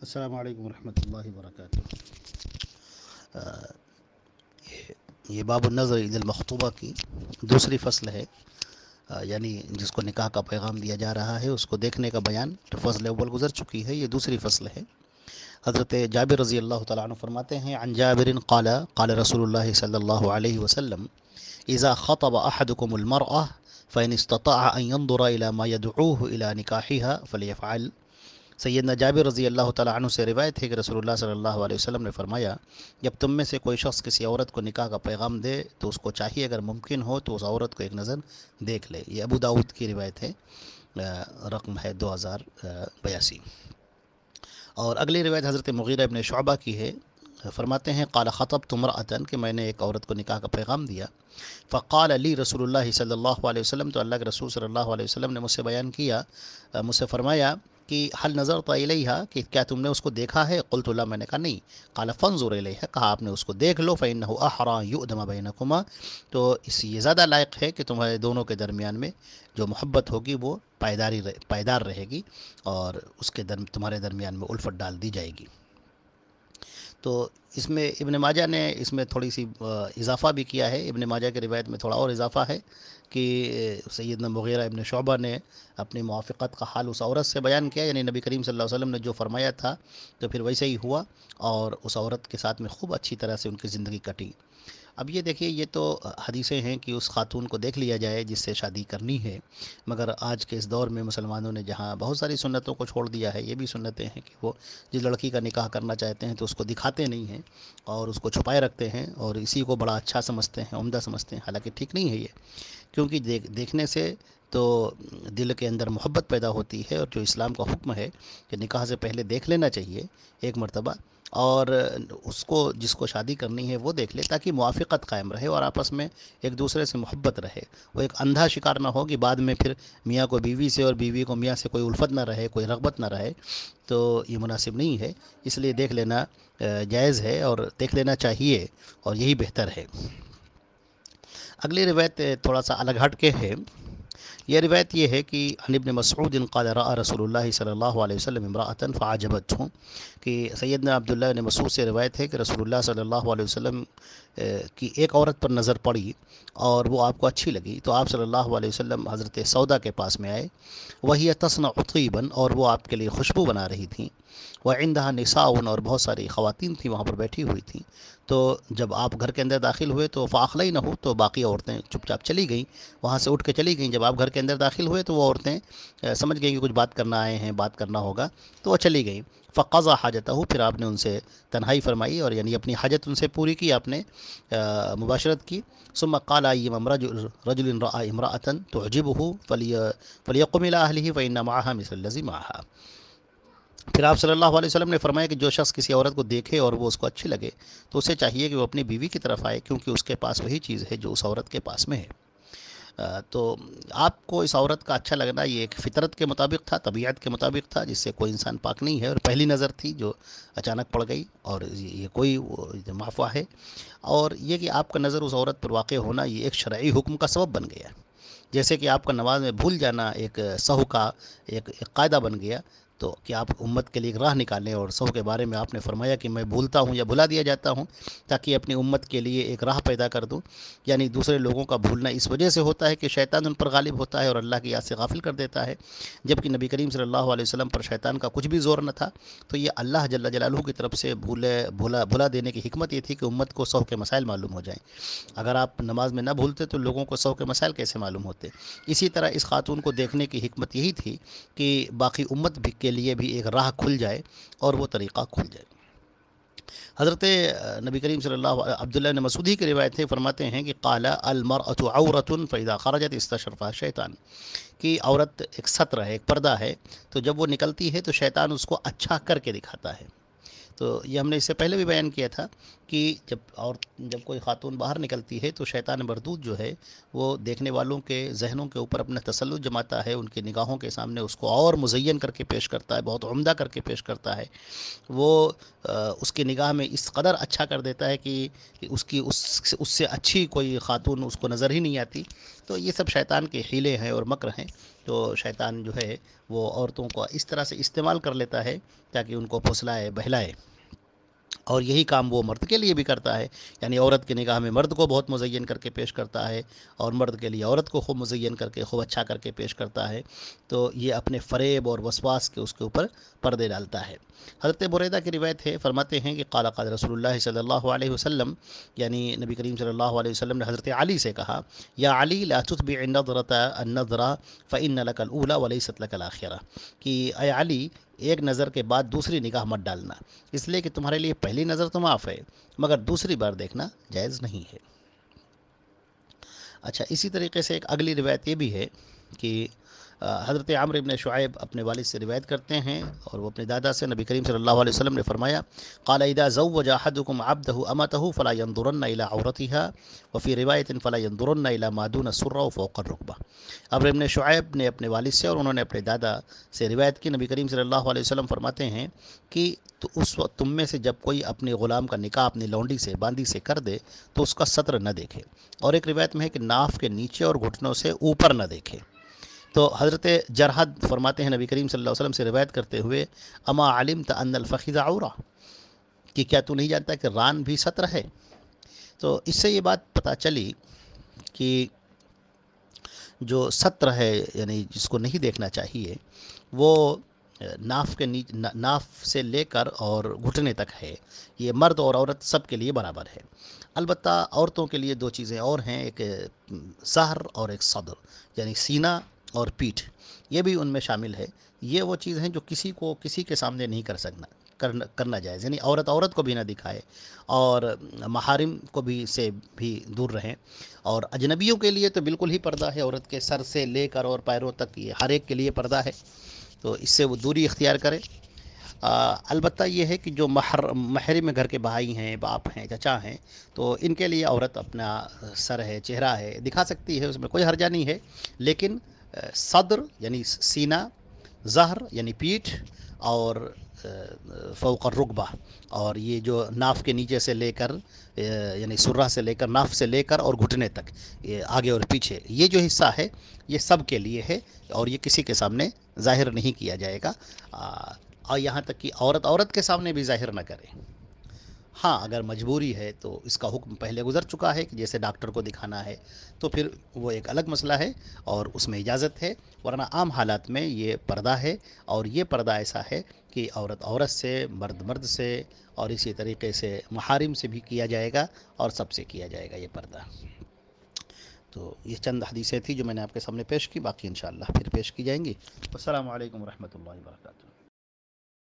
السلام علیکم ورحمۃ اللہ وبرکاتہ۔ یہ باب النظر الی المخطوبہ کی دوسری فصل ہے، یعنی جس کو نکاح کا پیغام دیا جا رہا ہے اس کو دیکھنے کا بیان۔ تو فصل اول گزر چکی ہے، یہ دوسری فصل ہے۔ حضرت جابر رضی اللہ تعالیٰ عنہ فرماتے ہیں، عن جابر قال قال رسول اللہ صلی اللہ علیہ وسلم اذا خطب احدكم المرأة فإن استطاع ان ينظر الى ما يدعوه الى نکاحها فليفعل۔ سیدنا جابر رضی اللہ تعالیٰ عنہ سے روایت ہے کہ رسول اللہ صلی اللہ علیہ وسلم نے فرمایا، جب تم میں سے کوئی شخص کسی عورت کو نکاح کا پیغام دے تو اس کو چاہیے اگر ممکن ہو تو اس عورت کو ایک نظر دیکھ لے۔ یہ ابو داؤد کی روایت ہے، رقم ہے 2082۔ اور اگلی روایت حضرت مغیرہ ابن شعبہ کی ہے، فرماتے ہیں قال خطبت امرأۃ کہ میں نے ایک عورت کو نکاح کا پیغام دیا، فقال علی رسول اللہ صلی اللہ علیہ وسلم تو اللہ کے رسول صلی اللہ علیہ وسلم نے مجھ سے بیان کیا، مجھ سے فرمایا کہ حل نظرت الیہا کہ کیا تم نے اس کو دیکھا ہے؟ قلت لا، میں نے کہا نہیں۔ قال فانظر الیہا، کہا آپ نے اس کو دیکھ لو، فإنہ احری یؤدم بینکما، تو اس یہ زیادہ لائق ہے کہ تمہارے دونوں کے درمیان میں جو محبت ہوگی وہ پائیدار رہے گی اور اس کے تمہارے درمیان میں الفت ڈال دی جائے گی۔ تو اس میں ابن ماجہ نے اس میں تھوڑی سی اضافہ بھی کیا ہے۔ ابن ماجہ کی روایت میں تھوڑا اور اضافہ ہے کہ سیدنا مغیرہ ابن شعبہ نے اپنی موافقت کا حال اس عورت سے بیان کیا، یعنی نبی کریم صلی اللہ علیہ وسلم نے جو فرمایا تھا تو پھر ویسے ہی ہوا اور اس عورت کے ساتھ میں خوب اچھی طرح سے ان کی زندگی کٹی۔ اب یہ دیکھیے، یہ تو حدیثیں ہیں کہ اس خاتون کو دیکھ لیا جائے جس سے شادی کرنی ہے، مگر آج کے اس دور میں مسلمانوں نے جہاں بہت ساری سنتوں کو چھوڑ دیا ہے، یہ بھی سنتیں ہیں کہ وہ جس لڑکی کا نکاح کرنا چاہتے ہیں تو اس کو دکھاتے نہیں ہیں اور اس کو چھپائے رکھتے ہیں اور اسی کو بڑا اچھا سمجھتے ہیں، عمدہ سمجھتے ہیں، حالانکہ ٹھیک نہیں ہے یہ، کیونکہ دیکھنے سے تو دل کے اندر محبت پیدا ہوتی ہے، اور جو اسلام کا حکم ہے کہ نکاح سے پہلے دیکھ لینا چاہیے ایک مرتبہ، اور اس کو جس کو شادی کرنی ہے وہ دیکھ لے تاکہ موافقت قائم رہے اور آپس میں ایک دوسرے سے محبت رہے، وہ ایک اندھا شکار نہ ہو کہ بعد میں پھر میاں کو بیوی سے اور بیوی کو میاں سے کوئی الفت نہ رہے، کوئی رغبت نہ رہے، تو یہ مناسب نہیں ہے۔ اس لیے دیکھ لینا جائز ہے اور دیکھ لینا چاہیے اور یہی بہتر ہے۔ اگلی روایت تھوڑا سا الگ ہٹ کے ہے۔ یہ روایت یہ ہے کہ عن ابن مسعود قال رأى رسول اللہ صلی اللہ علیہ وسلم امرأة فعجبته، کہ سیدنا عبداللہ بن مسعود سے روایت ہے کہ رسول اللہ صلی اللہ علیہ وسلم کی ایک عورت پر نظر پڑی اور وہ آپ کو اچھی لگی، تو آپ صلی اللہ علیہ وسلم حضرت سودا کے پاس میں آئے، وہی تصنع طیبا، اور وہ آپ کے لیے خوشبو بنا رہی تھیں، وعندها نساء، اور بہت ساری خواتین تھیں وہاں پر بیٹھی ہوئی تھیں۔ تو جب آپ گھر کے اندر داخل ہوئے تو فاخلینہ، تو باقی عورتیں چپ چاپ چلی گئیں، وہاں سے اٹھ کے چلی گئیں۔ جب آپ گھر کے اندر داخل ہوئے تو وہ عورتیں سمجھ گئیں کہ کچھ بات کرنا آئے ہیں، بات کرنا ہوگا، تو وہ چلی گئیں۔ فقضى حاجتہ، پھر آپ نے ان سے تنہائی فرمائی اور یعنی اپنی حاجت ان سے پوری کی، آپ نے مباشرت کی۔ ثم قال ايما رجل راى امراه تعجبه فليقم الى اهله فان معها مثل الذي معها۔ پھر آپ صلی اللہ علیہ وسلم نے فرمایا کہ جو شخص کسی عورت کو دیکھے اور وہ اس کو اچھی لگے تو اسے چاہیے کہ وہ اپنی بیوی کی طرف آئے، کیونکہ اس کے پاس وہی چیز ہے جو اس عورت کے پاس میں ہے۔ تو آپ کو اس عورت کا اچھا لگنا یہ ایک فطرت کے مطابق تھا، طبیعت کے مطابق تھا، جس سے کوئی انسان پاک نہیں ہے، اور پہلی نظر تھی جو اچانک پڑ گئی، اور یہ کوئی معافی ہے۔ اور یہ کہ آپ کا نظر اس عورت پر واقع ہونا یہ ایک شرعی حکم کا سبب بن گیا، جیسے کہ آپ کا نماز میں بھول جانا ایک سہو کا ایک قاعدہ بن گیا، تو کہ آپ امت کے لیے ایک راہ نکالیں، اور سہو کے بارے میں آپ نے فرمایا کہ میں بھولتا ہوں یا بھلا دیا جاتا ہوں تاکہ اپنی امت کے لیے ایک راہ پیدا کر دوں، یعنی دوسرے لوگوں کا بھولنا اس وجہ سے ہوتا ہے کہ شیطان ان پر غالب ہوتا ہے اور اللہ کی یاد سے غافل کر دیتا ہے، جبکہ نبی کریم صلی اللہ علیہ وسلم پر شیطان کا کچھ بھی زور نہ تھا۔ تو یہ اللہ جل جلالہ کی طرف سے بھلا دینے کی حکمت یہ تھی کہ امت کو سہو کے مسائل معلوم ہو جائیں۔ اگر آپ نماز میں نہ بھولتے تو لوگوں کو سہو کے مسائل کیسے معلوم ہوتے؟ اسی طرح اس خاتون کو دیکھنے کی حکمت یہی تھی کہ باقی امت کے لیے بھی ایک راہ کھل جائے اور وہ طریقہ کھل جائے۔ حضرت نبی کریم صلی اللہ عبداللہ بن مسعود کی روایت ہے، فرماتے ہیں کہ قال المرأة عورة فإذا خرجت استشرفها الشیطان، کہ عورت ایک ستر ہے، ایک پردہ ہے، تو جب وہ نکلتی ہے تو شیطان اس کو اچھا کر کے دکھاتا ہے۔ تو یہ ہم نے اس سے پہلے بھی بیان کیا تھا کہ جب کوئی خاتون باہر نکلتی ہے تو شیطان مردود جو ہے وہ دیکھنے والوں کے ذہنوں کے اوپر اپنا تسلط جماتا ہے، ان کی نگاہوں کے سامنے اس کو اور مزین کر کے پیش کرتا ہے، بہت عمدہ کر کے پیش کرتا ہے، وہ اس کی نگاہ میں اس قدر اچھا کر دیتا ہے کہ اس سے اچھی کوئی خاتون اس کو نظر ہی نہیں آتی، تو یہ سب شیطان کے حیلے ہیں اور مکر ہیں. تو شیطان جو ہے وہ عورتوں کو اس طرح سے استعمال کر لیتا ہے تاکہ ان کو پھسلائے بہلائے. اور یہی کام وہ مرد کے لیے بھی کرتا ہے. یعنی عورت کی نگاہ میں مرد کو بہت مزین کر کے پیش کرتا ہے اور مرد کے لیے عورت کو خوب مزین کر کے خوب اچھا کر کے پیش کرتا ہے. تو یہ اپنے فریب اور وسواس کے اس کے اوپر پردے ڈالتا ہے. حضرت بریدہ کی روایت ہے، فرماتے ہیں کہ قال قال رسول اللہ صلی اللہ علیہ وسلم، یعنی نبی کریم صلی اللہ علیہ وسلم نے حضرت علی سے کہا، یا علی لا تتبع النظرة فإن لك الأولى وليست لك الآخرة، کہ اے علی ایک نظر کے بعد دوسری نگاہ مت ڈالنا، اس لیے کہ تمہارے لیے پہلی نظر تو معاف ہے مگر دوسری بار دیکھنا جائز نہیں ہے. اچھا، اسی طریقے سے ایک اگلی روایت یہ بھی ہے کہ حضرت عمرو بن شعیب اپنے والد سے روایت کرتے ہیں اور وہ اپنے دادا سے، نبی کریم صلی اللہ علیہ وسلم نے فرمایا، قال اذا زوج احدكم عبده امته فلا ينظرن الى عورتها وفي روایت فلا ينظرن الى ما دون السره وفوق الركبه. عمرو بن شعیب نے اپنے والد سے اور انہوں نے اپنے دادا سے روایت کی، نبی کریم صلی اللہ علیہ وسلم فرماتے ہیں کہ تو اس وقت تم میں سے جب کوئی اپنے غلام کا نکاح اپنی لونڈی سے باندی سے کر دے تو اس کا سطر نہ دیکھے، اور ایک روایت میں ہے کہ ناف کے نیچے اور گھٹنوں سے اوپر نہ دیکھے. تو حضرت جرحد فرماتے ہیں نبی کریم صلی اللہ علیہ وسلم سے روایت کرتے ہوئے، اما علمت ان الفخذ عورہ، کہ کیا تو نہیں جانتا کہ ران بھی سطر ہے. تو اس سے یہ بات پتہ چلی کہ جو سطر ہے یعنی جس کو نہیں دیکھنا چاہیے وہ ناف سے لے کر اور گھٹنے تک ہے. یہ مرد اور عورت سب کے لیے برابر ہے. البتہ عورتوں کے لیے دو چیزیں اور ہیں، ایک ظہر اور ایک صدر، یعنی سینہ اور پیٹھ، یہ بھی ان میں شامل ہے. یہ وہ چیز ہیں جو کسی کو کسی کے سامنے نہیں کرنا جائز، یعنی عورت کو بھی نہ دکھائے اور محارم کو بھی سے بھی دور رہیں. اور اجنبیوں کے لیے تو بالکل ہی پردہ ہے، عورت کے سر سے لے کر اور پیروں تک یہ ہر ایک کے لیے پردہ ہے، تو اس سے وہ دوری اختیار کرے. البتہ یہ ہے کہ جو محرم گھر کے بھائی ہیں، باپ ہیں، چچا ہیں، تو ان کے لیے عورت اپنا سر ہے، چہرہ ہے، دکھا سکتی ہے، اس میں کوئی حرجہ نہیں ہے. لیکن صدر یعنی سینہ، ظہر یعنی پیٹھ، اور فوق الرکبہ، اور یہ جو ناف کے نیچے سے لے کر یعنی سرہ سے لے کر ناف سے لے کر اور گھٹنے تک، یہ آگے اور پیچھے، یہ جو حصہ ہے یہ سب کے لیے ہے اور یہ کسی کے سامنے ظاہر نہیں کیا جائے گا. اور یہاں تک کہ عورت کے سامنے بھی ظاہر نہ کرے. ہاں اگر مجبوری ہے تو اس کا حکم پہلے گزر چکا ہے کہ جیسے ڈاکٹر کو دکھانا ہے تو پھر وہ ایک الگ مسئلہ ہے اور اس میں اجازت ہے، ورنہ عام حالات میں یہ پردہ ہے. اور یہ پردہ ایسا ہے کہ عورت سے، مرد سے، اور اسی طریقے سے محارم سے بھی کیا جائے گا اور سب سے کیا جائے گا یہ پردہ. تو یہ چند حدیثیں تھیں جو میں نے آپ کے سامنے پیش کی، باقی انشاءاللہ پھر پیش کی جائیں گی. السلام علیکم ورحمۃ اللہ وبرکاتہ.